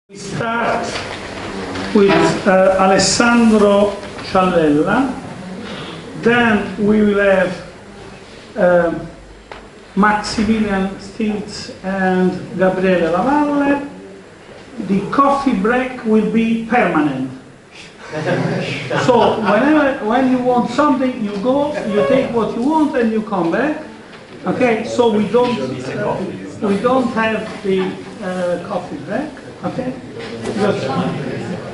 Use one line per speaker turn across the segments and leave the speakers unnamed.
We start with Alessandro Ciallella, then we will have Maximilian Stilz and Gabriele Lavalle. The coffee break will be permanent. So when you want something, you go, you take what you want, and you come back. Okay, so we don't have the coffee break. Okay, because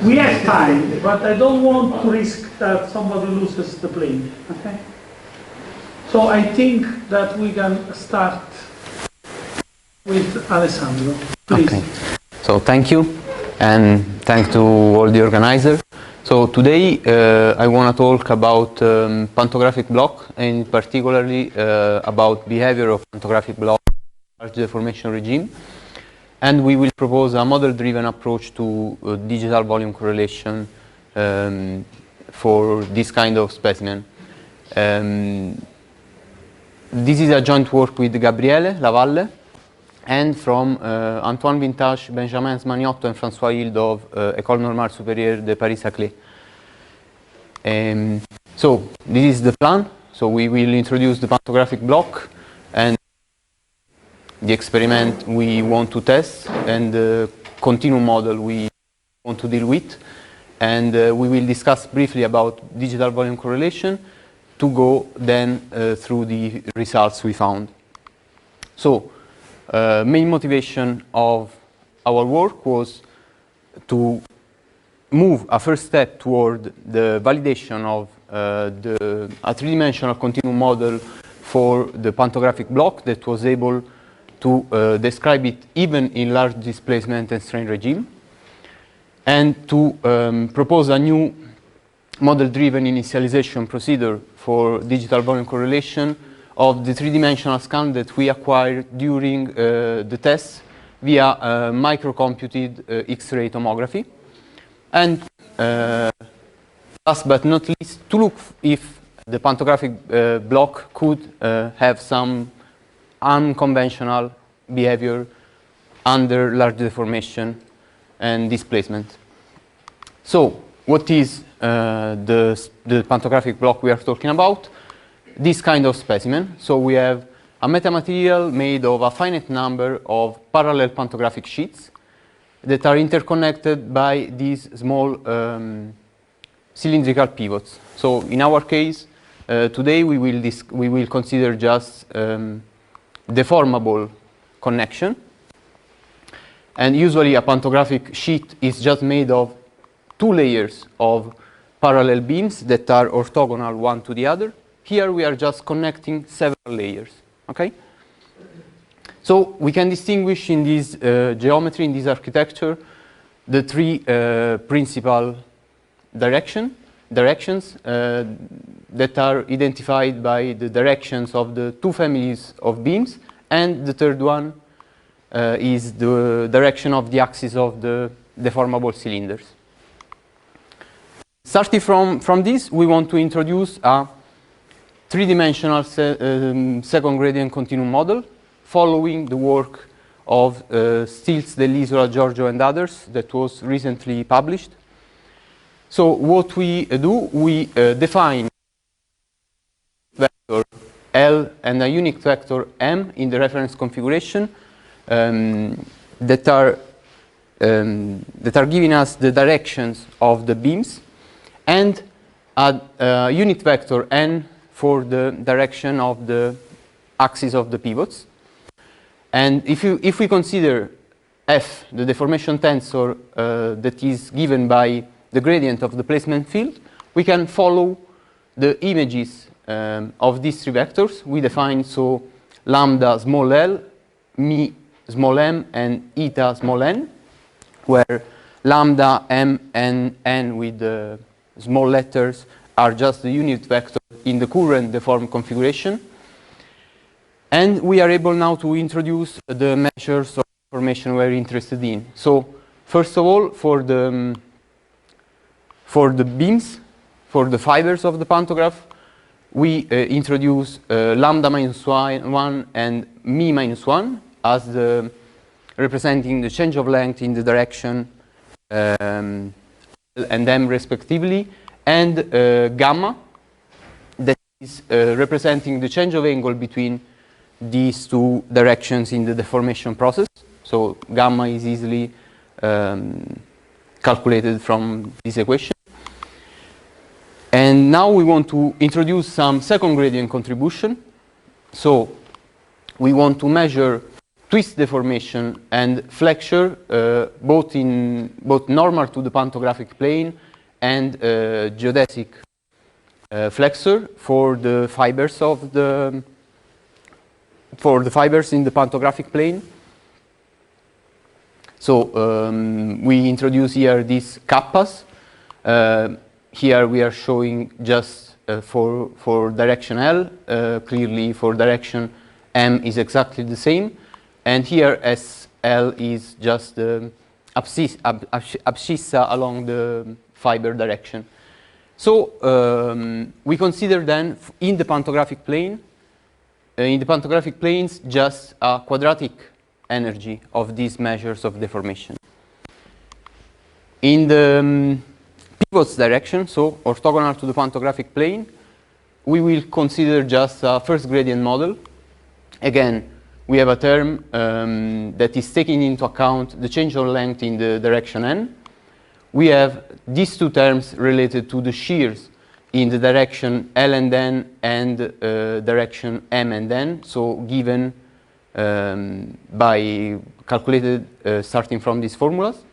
we have time, but I don't want to risk that somebody loses the plane. Okay, so I think that we can start with Alessandro. Please.
Okay. So thank you, and thanks to all the organizers. So today I want to talk about pantographic block, and particularly about behavior of pantographic block large deformation regime. And we will propose a model-driven approach to digital volume correlation for this kind of specimen. This is a joint work with Gabriele Lavalle and from Antoine Vintage, Benjamin Maniotto, and François Hilde of École Normale Supérieure de Paris-Saclay. So this is the plan. So we will introduce the pantographic block and the experiment we want to test and the continuum model we want to deal with. And we will discuss briefly about digital volume correlation to go then through the results we found. So main motivation of our work was to move a first step toward the validation of a three-dimensional continuum model for the pantographic block that was able to describe it even in large displacement and strain regime, and to propose a new model-driven initialization procedure for digital volume correlation of the three-dimensional scan that we acquired during the tests via microcomputed X-ray tomography. And last but not least, to look if the pantographic block could have some unconventional behavior under large deformation and displacement. So what is the pantographic block we are talking about? This kind of specimen. So we have a metamaterial made of a finite number of parallel pantographic sheets that are interconnected by these small cylindrical pivots. So in our case, today we will consider just deformable connection, and usually a pantographic sheet is just made of two layers of parallel beams that are orthogonal one to the other. Here we are just connecting several layers. Okay, so we can distinguish in this geometry, in this architecture, the three principal directions that are identified by the directions of the two families of beams, and the third one is the direction of the axis of the deformable cylinders. Starting from this, we want to introduce a three-dimensional second gradient continuum model following the work of Stilz, dell'I, Giorgio, and others that was recently published. So what we do, we define vector L and a unit vector M in the reference configuration that are giving us the directions of the beams, and a unit vector N for the direction of the axis of the pivots. And if we consider F, the deformation tensor that is given by the gradient of the placement field, we can follow the images of these three vectors. We define so lambda small l, mi small m, and eta small n, where lambda, m, and n with the small letters are just the unit vector in the current deformed configuration. And we are able now to introduce the measures of deformation we're interested in. So first of all, for the beams, for the fibers of the pantograph, we introduce lambda minus 1 and mi minus 1 as the representing the change of length in the direction L and M respectively, and gamma, that is representing the change of angle between these two directions in the deformation process. So gamma is easily calculated from this equation. And now we want to introduce some second gradient contribution. So we want to measure twist deformation and flexure both normal to the pantographic plane and geodesic flexor for the fibers of the fibers in the pantographic plane. So we introduce here these kappas. Here we are showing just for direction L. Clearly for direction M is exactly the same. And here SL is just the abscissa along the fiber direction. So we consider then in the pantographic plane, in the pantographic planes, just a quadratic energy of these measures of deformation. In the pivots direction, so orthogonal to the pantographic plane, we will consider just a first gradient model. Again, we have a term that is taking into account the change of length in the direction n. We have these two terms related to the shears in the direction L and N and direction M and N, so given by calculated starting from these formulas.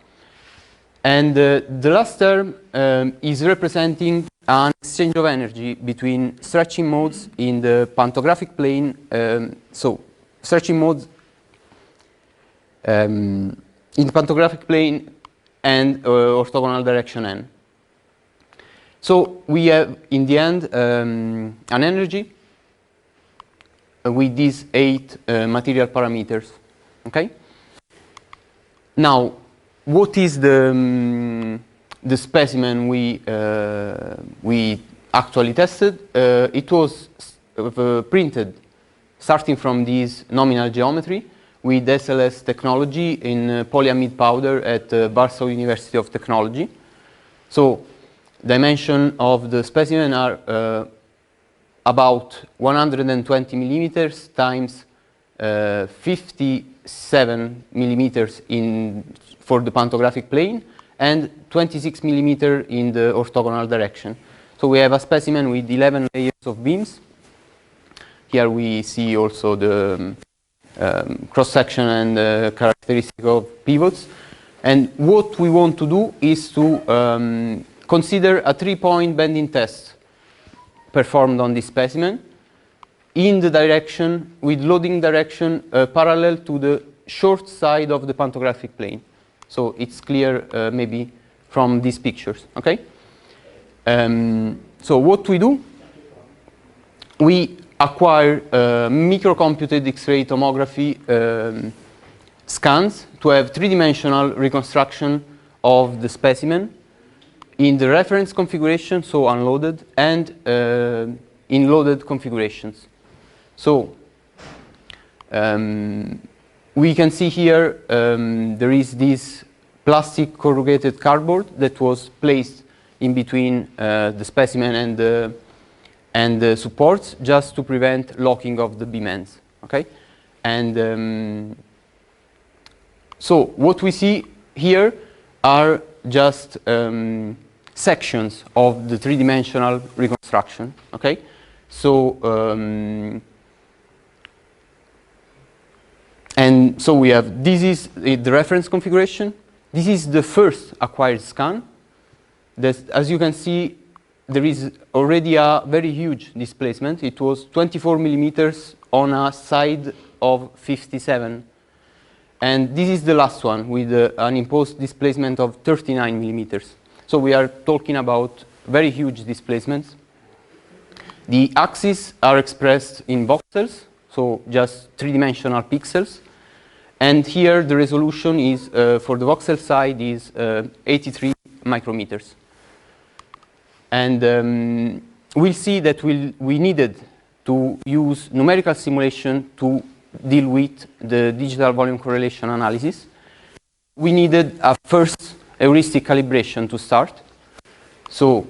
And the last term is representing an exchange of energy between stretching modes in the pantographic plane. So stretching modes in the pantographic plane and orthogonal direction n. So we have in the end an energy with these 8 material parameters. Okay. Now, what is the specimen we actually tested? It was printed starting from this nominal geometry with SLS technology in polyamide powder at Warsaw University of Technology. So dimension of the specimen are about 120 millimeters times 57 millimeters for the pantographic plane and 26 millimeter in the orthogonal direction. So we have a specimen with 11 layers of beams. Here we see also the cross-section and characteristic of pivots. And what we want to do is to consider a 3-point bending test performed on this specimen in the direction, with loading direction parallel to the short side of the pantographic plane. So it's clear maybe from these pictures, okay? So what we do, we acquire microcomputed X-ray tomography scans to have 3-dimensional reconstruction of the specimen in the reference configuration, so unloaded, and in loaded configurations. So we can see here there is this plastic corrugated cardboard that was placed in between the specimen and the supports just to prevent locking of the beam ends. Okay, and so what we see here are just sections of the 3-dimensional reconstruction. Okay, so and so we have, this is the reference configuration. This is the first acquired scan. As you can see, there is already a very huge displacement. It was 24 millimeters on a side of 57. And this is the last one with an imposed displacement of 39 millimeters. So we are talking about very huge displacements. The axes are expressed in voxels, so just 3-dimensional pixels. And here the resolution is, for the voxel side, is 83 micrometers. And we'll see that we needed to use numerical simulation to deal with the digital volume correlation analysis. We needed a first heuristic calibration to start. So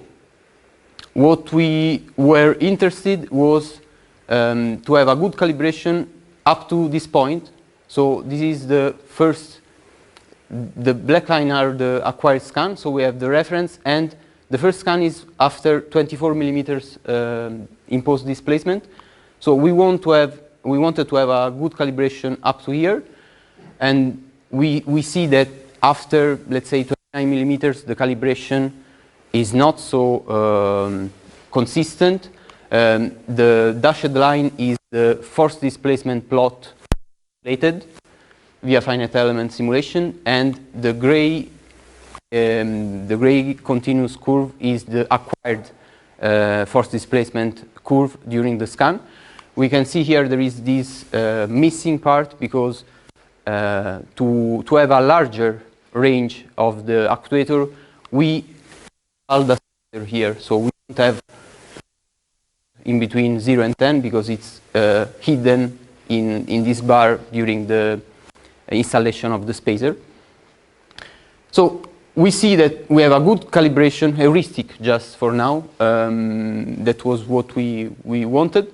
what we were interested was to have a good calibration up to this point. So this is the first, the black line are the acquired scan, so we have the reference, and the first scan is after 24 millimeters imposed displacement. So we wanted to have a good calibration up to here, and we see that after, let's say, 29 millimeters, the calibration is not so consistent. The dashed line is the force displacement plot calculated via finite element simulation, and the gray continuous curve is the acquired force displacement curve during the scan. We can see here there is this missing part because to have a larger range of the actuator, we add the sensor here, so we don't have in between 0 and 10 because it's hidden in this bar during the installation of the spacer. So we see that we have a good calibration, heuristic just for now. That was what we wanted.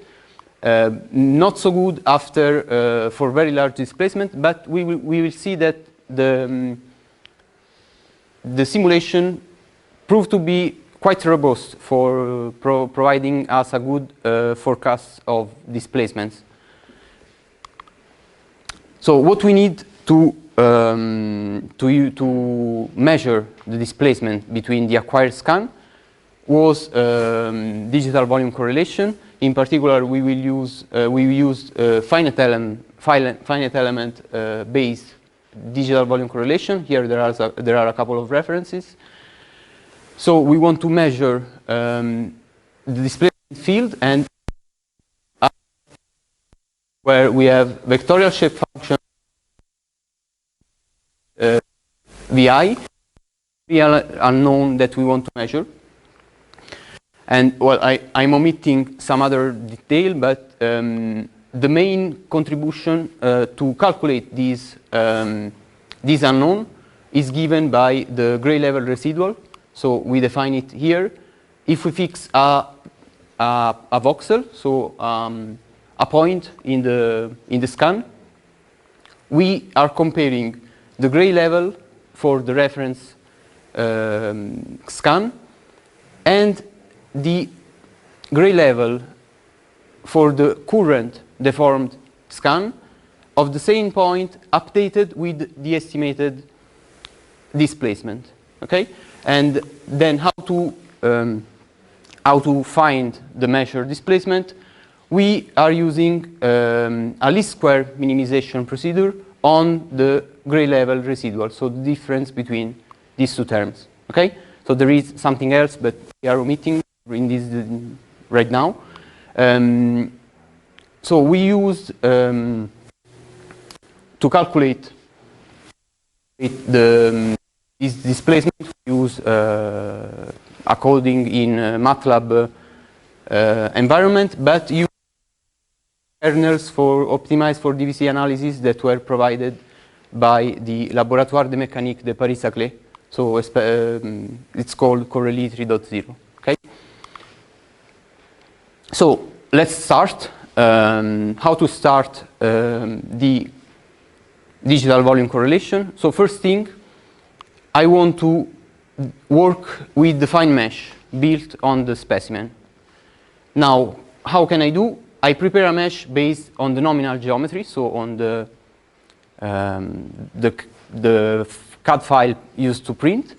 Not so good after for very large displacement, but we will see that the simulation proved to be quite robust for providing us a good forecast of displacements. So what we need to measure the displacement between the acquired scan was digital volume correlation. In particular, we used finite element based digital volume correlation. Here there are a couple of references. So we want to measure the displacement field, and where we have vectorial shape function Vi, real unknown that we want to measure. And well, I'm omitting some other detail, but the main contribution to calculate this unknown is given by the gray level residual. So we define it here. If we fix a voxel, so a point in the scan, we are comparing the gray level for the reference scan and the gray level for the current deformed scan of the same point updated with the estimated displacement. Okay, and then how to find the measured displacement? We are using a least square minimization procedure on the gray level residual, so the difference between these two terms. Okay, so there is something else, but we are omitting in this right now. So we used to calculate this displacement. We use a coding in MATLAB environment, but use kernels for optimized for DVC analysis that were provided by the Laboratoire de Mécanique de Paris-Saclay. So it's called Corelli 3.0. Okay. So let's start. How to start the digital volume correlation. So first thing, I want to work with the fine mesh built on the specimen. Now, how can I do? I prepare a mesh based on the nominal geometry, so on the CAD file used to print,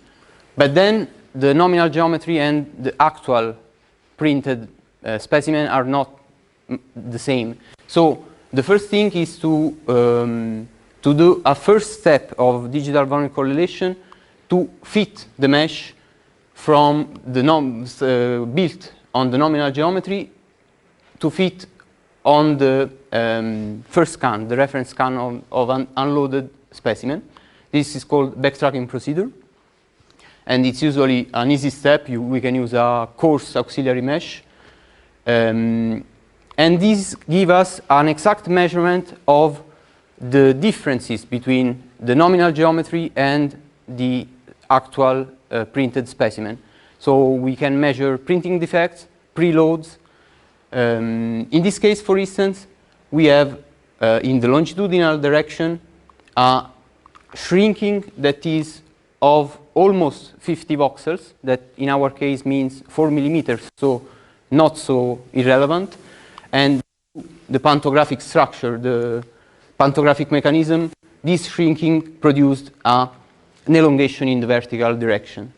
but then the nominal geometry and the actual printed specimen are not the same. So the first thing is to do a first step of digital volume correlation to fit the mesh from the built on the nominal geometry to fit on the first scan, the reference scan of an unloaded specimen. This is called backtracking procedure, and it's usually an easy step. We can use a coarse auxiliary mesh, and this gives us an exact measurement of the differences between the nominal geometry and the actual printed specimen. So we can measure printing defects, preloads. In this case, for instance, we have in the longitudinal direction a shrinking that is of almost 50 voxels, that in our case means 4 millimeters, so not so irrelevant. And the pantographic structure, the pantographic mechanism, this shrinking produced an elongation in the vertical direction.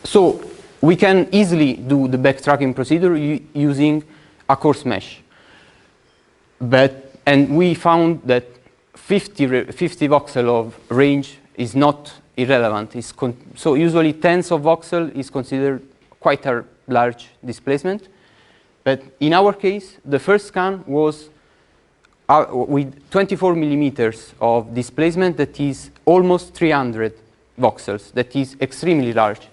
So we can easily do the backtracking procedure using a coarse mesh. And we found that 50 voxel of range is not irrelevant. So usually tens of voxel is considered quite a large displacement. But in our case, the first scan was with 24 millimeters of displacement, that is almost 300 voxels. That is extremely large.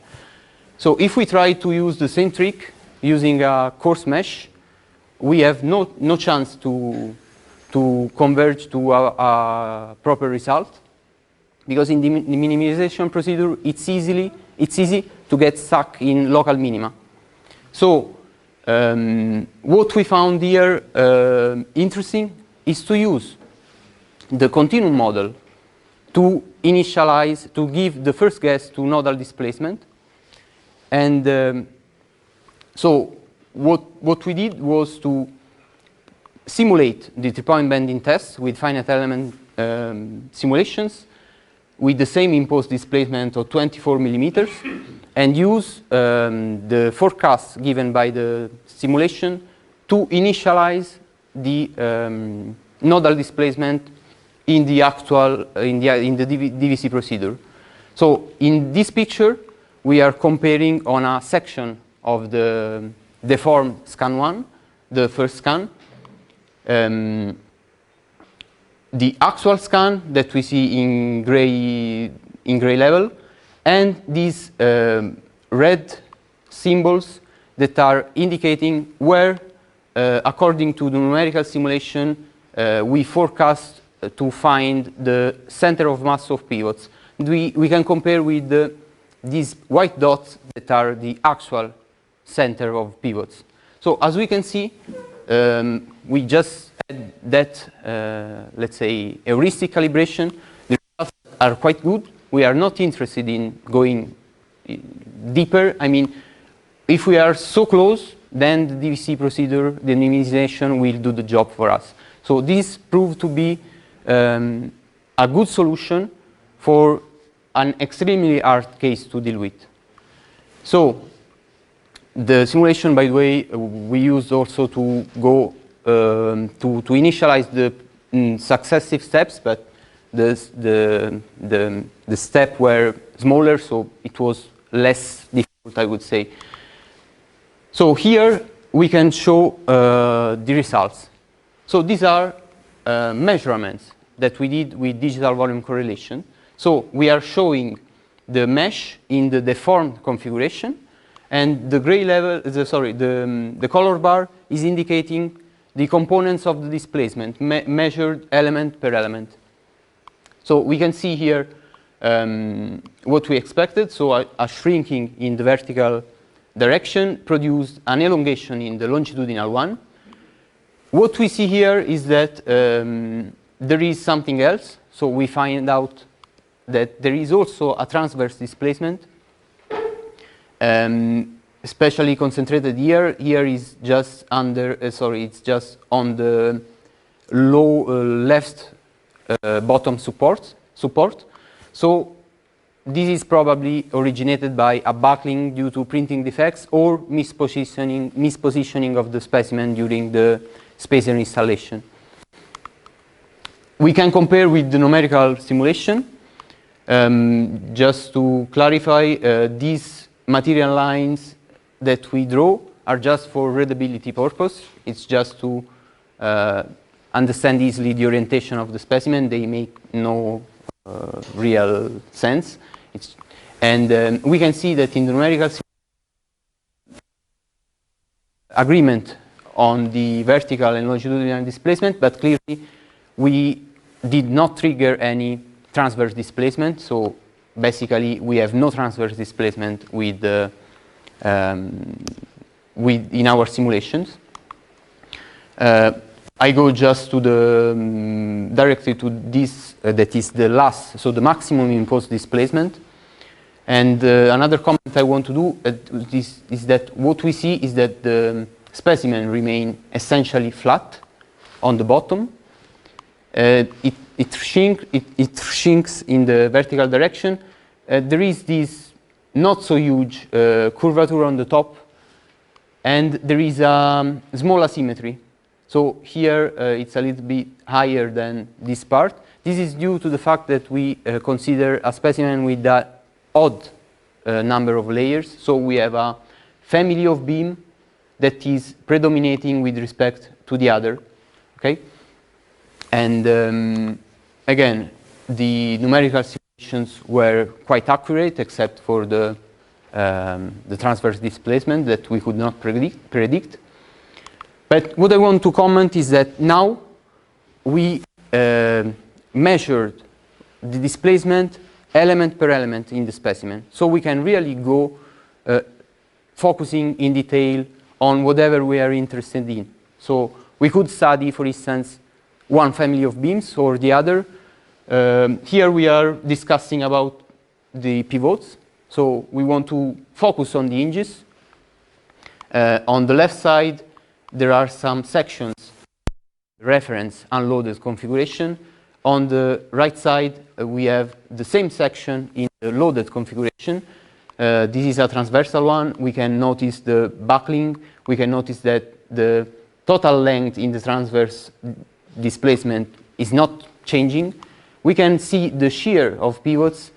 So if we try to use the same trick using a coarse mesh, we have no chance to converge to a proper result, because in the minimization procedure it's easy to get stuck in local minima. So what we found here interesting is to use the continuum model to initialize, to give the first guess to nodal displacement. And so what we did was to simulate the 3-point bending test with finite element simulations with the same imposed displacement of 24 millimeters, and use the forecast given by the simulation to initialize the nodal displacement in the actual in the DVC procedure. So in this picture, we are comparing on a section of the deformed scan 1, the first scan, the actual scan that we see in gray level, and these red symbols that are indicating where, according to the numerical simulation, we forecast to find the center of mass of pivots. We can compare with these white dots that are the actual center of pivots. So as we can see, we just had that, let's say, heuristic calibration. The results are quite good. We are not interested in going deeper. I mean, if we are so close, then the DVC procedure, the minimization, will do the job for us. So this proved to be a good solution for an extremely hard case to deal with. So the simulation, by the way, we used also to go to initialize the successive steps, but the step were smaller, so it was less difficult, I would say. So here we can show the results. So these are measurements that we did with digital volume correlation. So we are showing the mesh in the deformed configuration, and the gray level, the color bar is indicating the components of the displacement, measured element per element. So we can see here what we expected. So a shrinking in the vertical direction produced an elongation in the longitudinal one. What we see here is that there is something else. So we find out that there is also a transverse displacement, especially concentrated here. Here is just under, it's just on the low left bottom support. So this is probably originated by a buckling due to printing defects or mispositioning of the specimen during the spacer installation. We can compare with the numerical simulation. Just to clarify, these material lines that we draw are just for readability purpose. It's just to understand easily the orientation of the specimen. They make no real sense. And we can see that in the numerical agreement on the vertical and longitudinal displacement, but clearly we did not trigger any transverse displacement. So basically, we have no transverse displacement with in our simulations. I go just to the directly to this that is the last, so the maximum imposed displacement. And another comment I want to do is that what we see is that the specimen remain essentially flat on the bottom. It shrinks in the vertical direction. There is this not so huge curvature on the top, and there is a small asymmetry. So here it's a little bit higher than this part. This is due to the fact that we consider a specimen with an odd number of layers. So we have a family of beam that is predominating with respect to the other. Okay? And again, the numerical simulations were quite accurate, except for the transverse displacement that we could not predict. But what I want to comment is that now we measured the displacement element per element in the specimen. So we can really go focusing in detail on whatever we are interested in. So we could study, for instance, one family of beams or the other. Here we are discussing about the pivots. So we want to focus on the hinges. On the left side, there are some sections, reference unloaded configuration. On the right side, we have the same section in the loaded configuration. This is a transversal one. We can notice the buckling. We can notice that the total length in the transverse displacement is not changing. We can see the shear of pivots.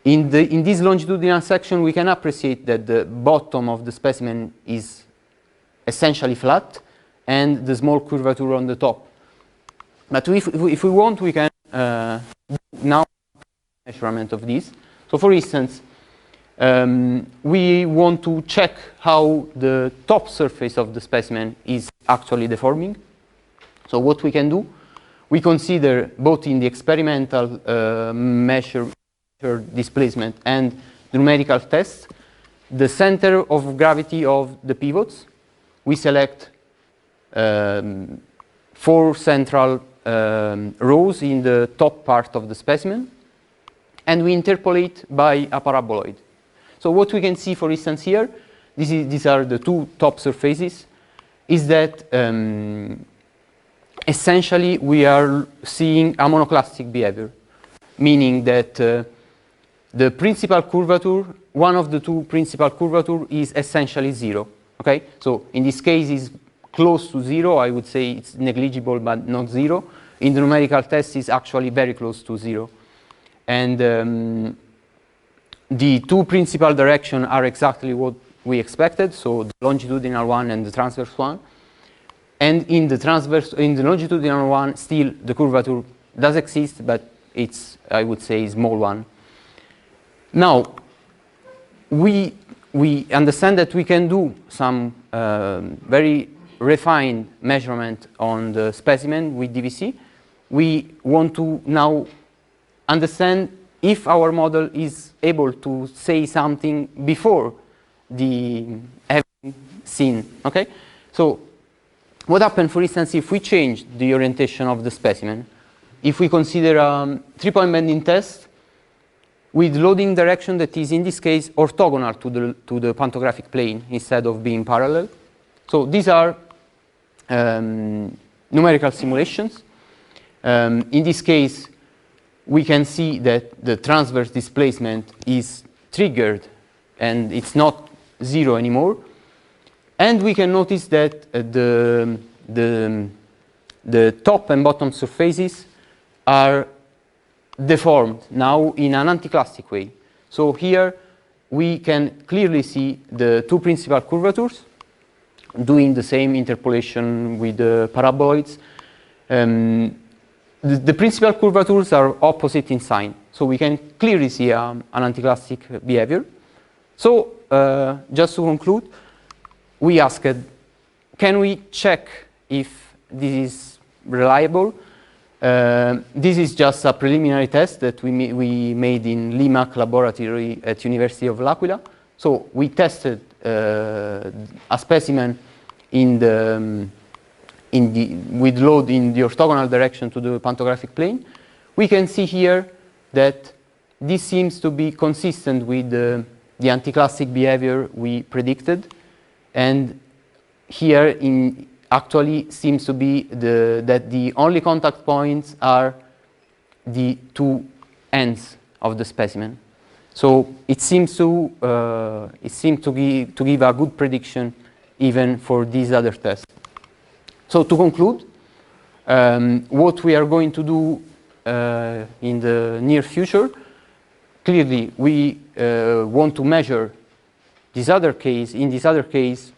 In this longitudinal section, we can appreciate that the bottom of the specimen is essentially flat, and the small curvature on the top. But if we want, we can now measurement of this. So for instance, we want to check how the top surface of the specimen is actually deforming. So what we can do, we consider both in the experimental measure displacement and the numerical test, the center of gravity of the pivots. We select 4 central rows in the top part of the specimen, and we interpolate by a paraboloid. So what we can see, for instance, here, these are the 2 top surfaces, is that essentially we are seeing a monoclastic behavior, meaning that the principal curvature, one of the 2 principal curvature is essentially 0. Okay, so in this case is close to 0. I would say it's negligible, but not 0. In the numerical test, it's actually very close to 0. And the 2 principal directions are exactly what we expected. So the longitudinal one and the transverse one. And in the longitudinal one, still the curvature does exist, but it's, I would say, a small one. Now, we understand that we can do some very refined measurement on the specimen with DVC. We want to now understand if our model is able to say something before the having seen. Okay, so what happens, for instance, if we change the orientation of the specimen? If we consider a 3-point bending test with loading direction that is, in this case, orthogonal to the pantographic plane instead of being parallel. So these are numerical simulations. In this case, we can see that the transverse displacement is triggered and it's not 0 anymore. And we can notice that the top and bottom surfaces are deformed now in an anticlastic way. So here we can clearly see the 2 principal curvatures doing the same interpolation with the paraboloids. The principal curvatures are opposite in sign, so we can clearly see an anticlastic behavior. So just to conclude, we asked, can we check if this is reliable? This is just a preliminary test that we made in LIMAC laboratory at University of L'Aquila. So we tested a specimen with load in the orthogonal direction to the pantographic plane. We can see here that this seems to be consistent with the anticlassic behavior we predicted, and here actually seems to be that the only contact points are the two ends of the specimen. So it seems to give a good prediction even for these other tests. So to conclude, what we are going to do in the near future, clearly we want to measure this other case. In this other case,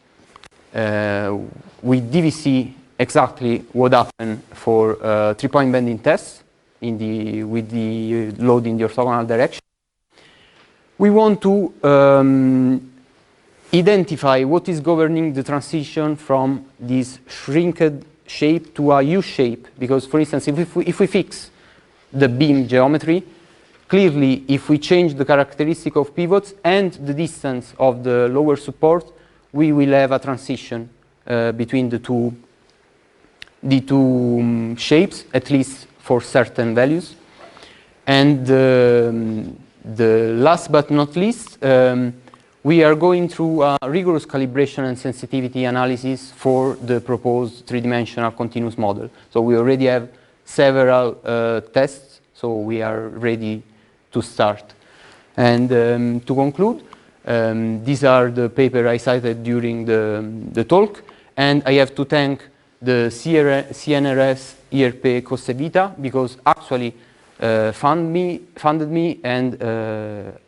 with DVC exactly what happened for 3-point bending tests with the load in the orthogonal direction. We want to identify what is governing the transition from this shrinked shape to a U shape, because for instance, if we fix the beam geometry, clearly if we change the characteristic of pivots and the distance of the lower support, we will have a transition between the two shapes, at least for certain values. And the last but not least, we are going through a rigorous calibration and sensitivity analysis for the proposed three-dimensional continuous model. So we already have several tests, so we are ready to start. And to conclude, these are the papers I cited during the talk, and I have to thank the CNRS IRP Coste Vita, because actually funded me and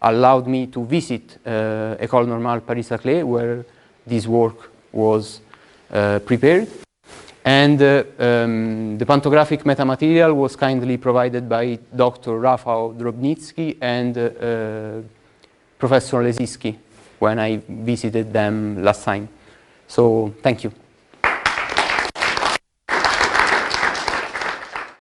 allowed me to visit École Normale Paris-Saclay, where this work was prepared. And the pantographic metamaterial was kindly provided by Dr. Rafał Drobnicki and Professor Lesiski when I visited them last time. So thank you.